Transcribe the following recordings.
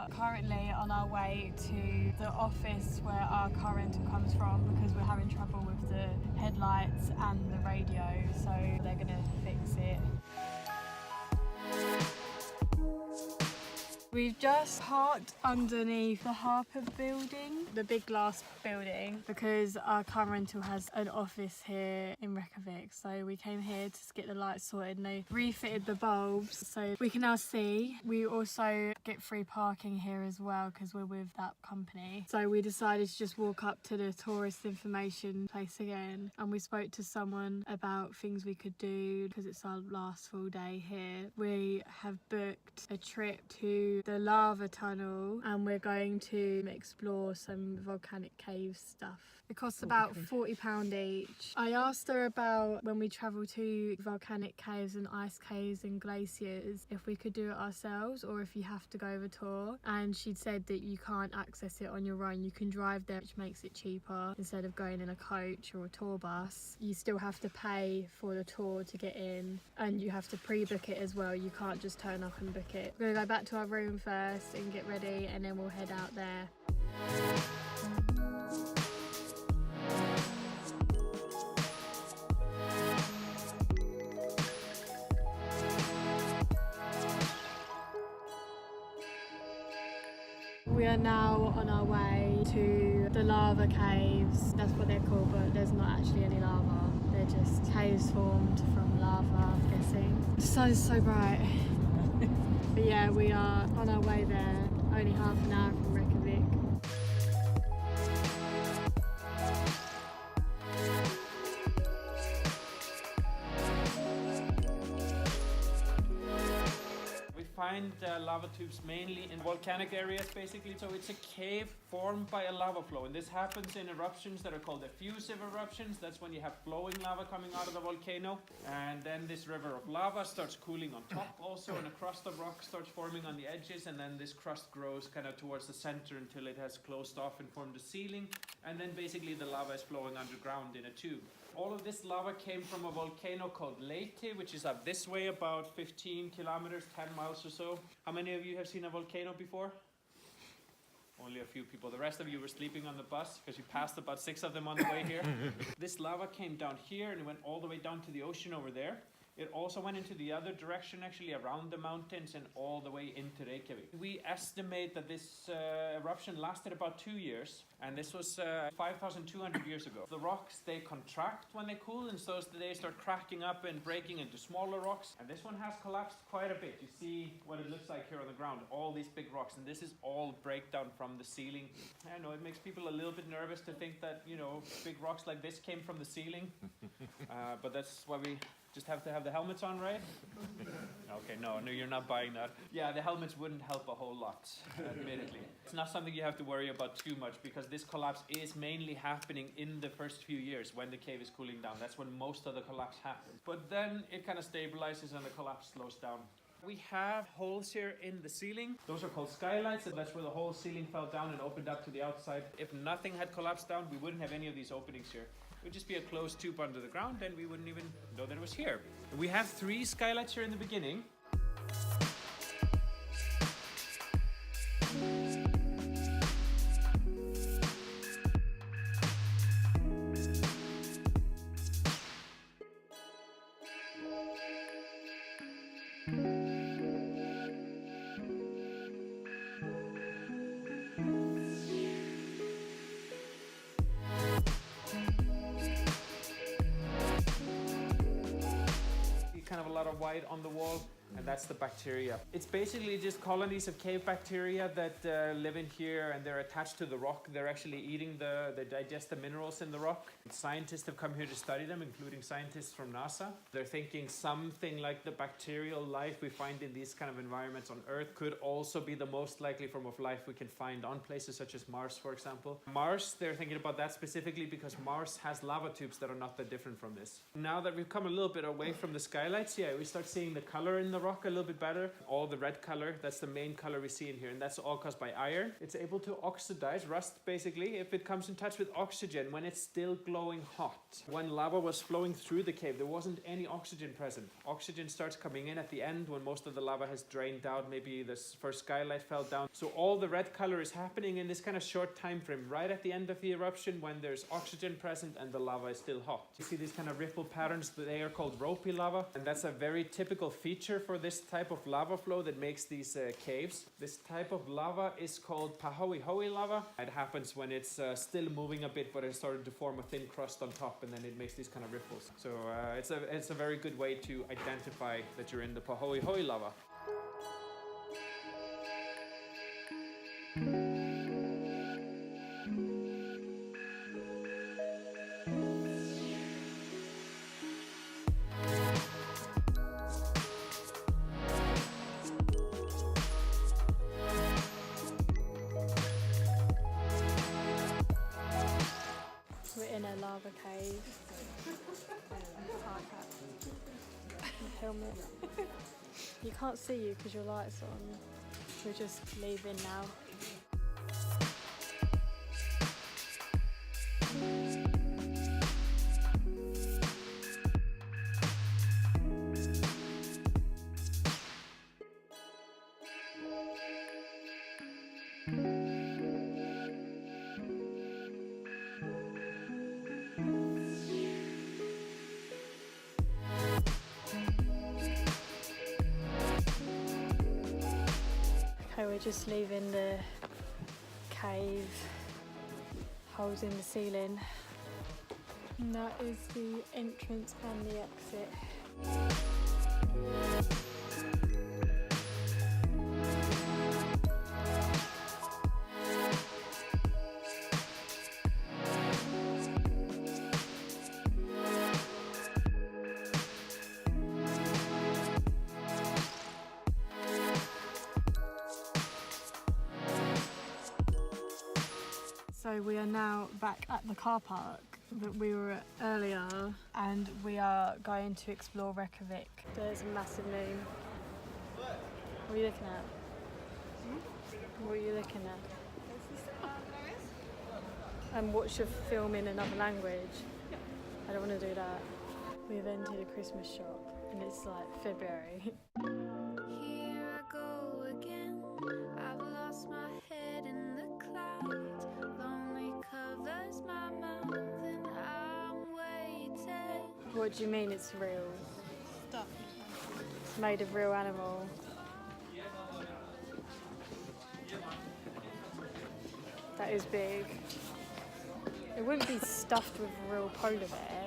are currently on our way to the office where our car rental comes from because we're having trouble with the headlights and the radio, so they're gonna fix it. We've just parked underneath the Harper building, the big glass building, because our car rental has an office here in Reykjavik. So we came here to get the lights sorted and they refitted the bulbs so we can now see. We also get free parking here as well because we're with that company. So we decided to just walk up to the tourist information place again, and we spoke to someone about things we could do because it's our last full day here. We have booked a trip to the lava tunnel and we're going to explore some volcanic cave stuff. It costs about £40 each. I asked her about when we travel to volcanic caves and ice caves and glaciers if we could do it ourselves or if you have to go over tour, and she'd said that you can't access it on your own. You can drive there, which makes it cheaper. Instead of going in a coach or a tour bus, you still have to pay for the tour to get in, and you have to pre-book it as well. You can't just turn up and book it. We're gonna go back to our room first and get ready, and then we'll head out there. We are now on our way to the lava caves. That's what they're called, but there's not actually any lava. They're just caves formed from lava, I'm guessing. The sun is so bright. But yeah, we are on our way there, only half an hour from Reykjavik. Find lava tubes mainly in volcanic areas basically. So it's a cave formed by a lava flow, and this happens in eruptions that are called effusive eruptions. That's when you have flowing lava coming out of the volcano, and then this river of lava starts cooling on top also, and a crust of rock starts forming on the edges, and then this crust grows kind of towards the center until it has closed off and formed a ceiling, and then basically the lava is flowing underground in a tube. All of this lava came from a volcano called Leyte, which is up this way about 15 kilometers, 10 miles or so. How many of you have seen a volcano before? Only a few people. The rest of you were sleeping on the bus because you passed about 6 of them on the way here. This lava came down here and it went all the way down to the ocean over there. It also went into the other direction, actually around the mountains and all the way into Reykjavik. We estimate that this eruption lasted about 2 years, and this was 5,200 years ago. The rocks, they contract when they cool, and so they start cracking up and breaking into smaller rocks. And this one has collapsed quite a bit. You see what it looks like here on the ground, all these big rocks, and this is all breakdown from the ceiling. I know it makes people a little bit nervous to think that, you know, big rocks like this came from the ceiling, but that's why we just have to have the helmets on, right? Okay, no, you're not buying that. Yeah, the helmets wouldn't help a whole lot, admittedly. It's not something you have to worry about too much because this collapse is mainly happening in the first few years when the cave is cooling down. That's when most of the collapse happens. But then it kind of stabilizes and the collapse slows down. We have holes here in the ceiling. Those are called skylights, and that's where the whole ceiling fell down and opened up to the outside. If nothing had collapsed down, we wouldn't have any of these openings here. It would just be a closed tube under the ground and we wouldn't even know that it was here. We have 3 skylights here in the beginning. Kind of a lot of white on the wall, and that's the bacteria. It's basically just colonies of cave bacteria that live in here, and they're attached to the rock. They're actually eating they digest the minerals in the rock. Scientists have come here to study them, including scientists from NASA. They're thinking something like the bacterial life we find in these kind of environments on Earth could also be the most likely form of life we can find on places such as Mars, for example. Mars, they're thinking about that specifically because Mars has lava tubes that are not that different from this. Now that we've come a little bit away from the skylights, yeah, we start seeing the color in the rock a little bit better. All the red color, that's the main color we see in here, and that's all caused by iron. It's able to oxidize, rust basically, if it comes in touch with oxygen when it's still glowing hot. When lava was flowing through the cave, there wasn't any oxygen present. Oxygen starts coming in at the end when most of the lava has drained out, maybe this first skylight fell down. So all the red color is happening in this kind of short time frame, right at the end of the eruption when there's oxygen present and the lava is still hot. You see these kind of ripple patterns, they are called ropey lava, and that's a very typical feature for this type of lava flow that makes these caves. This type of lava is called pahoehoe lava. It happens when it's still moving a bit, but it's started to form a thin crust on top, and then it makes these kind of ripples. So it's a very good way to identify that you're in the pahoehoe lava. We're in a lava cave. Helmet. You can't see you because your light's on. We're just leaving now. Okay, we're just leaving the cave, holes in the ceiling. And that is the entrance and the exit. So we are now back at the car park that we were at earlier, and we are going to explore Reykjavik. There's a massive moon. What are you looking at? What are you looking at? And watch a film in another language? I don't want to do that. We've entered a Christmas shop and it's like February. Here I go again. I've lost my head in the clouds. Lonely covers my mouth and I'm waiting. What do you mean it's real? Stuff. It's made of real animal. That is big. It wouldn't be stuffed with a real polar bear.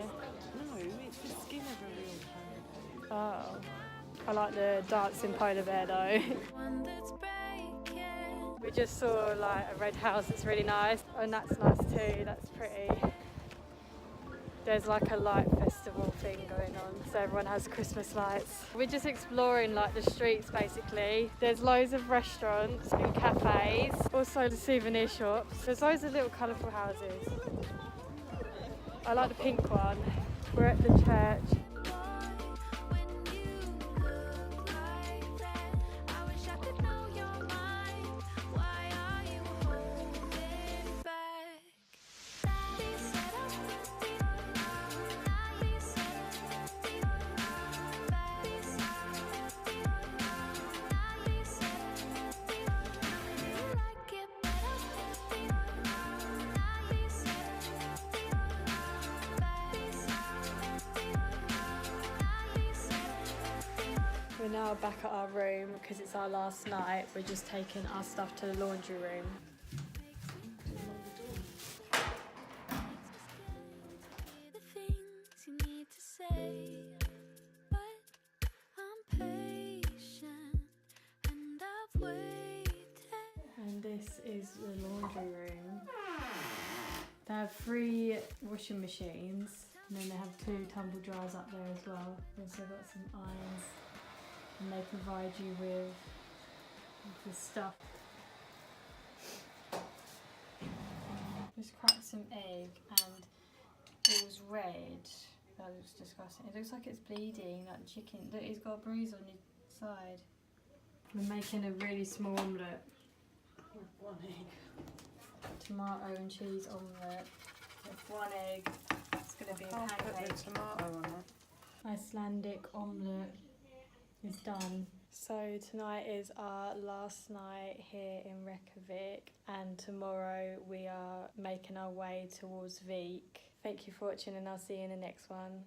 No, it's the skin of a real polar bear. Oh. I like the dancing polar bear though. One that's breaking. We just saw like a red house that's really nice, and that's nice too, that's pretty. There's like a light festival thing going on, so everyone has Christmas lights. We're just exploring like the streets basically. There's loads of restaurants and cafes, also the souvenir shops. There's loads of little colourful houses. I like the pink one. We're at the church. When you look like that, I wish I could know your mind. Why are you holding back? Be set up, be set up, be like it We're now back at our room because it's our last night. We're just taking our stuff to the laundry room. the things you need to say, but I'm patient and I've waited. And this is the laundry room. They have 3 washing machines, and then they have 2 tumble dryers up there as well. They've also got some irons, and they provide you with the stuff. Just cracked some egg, and it was red. That looks disgusting. It looks like it's bleeding, like chicken. Look, it's got a bruise on his side. We're making a really small omelette. With 1 egg. Tomato and cheese omelette. With 1 egg. It's going to be a I'll put pancake. the tomato on it. Icelandic omelette is done. So tonight is our last night here in Reykjavik, and tomorrow we are making our way towards Vik. Thank you for watching, and I'll see you in the next one.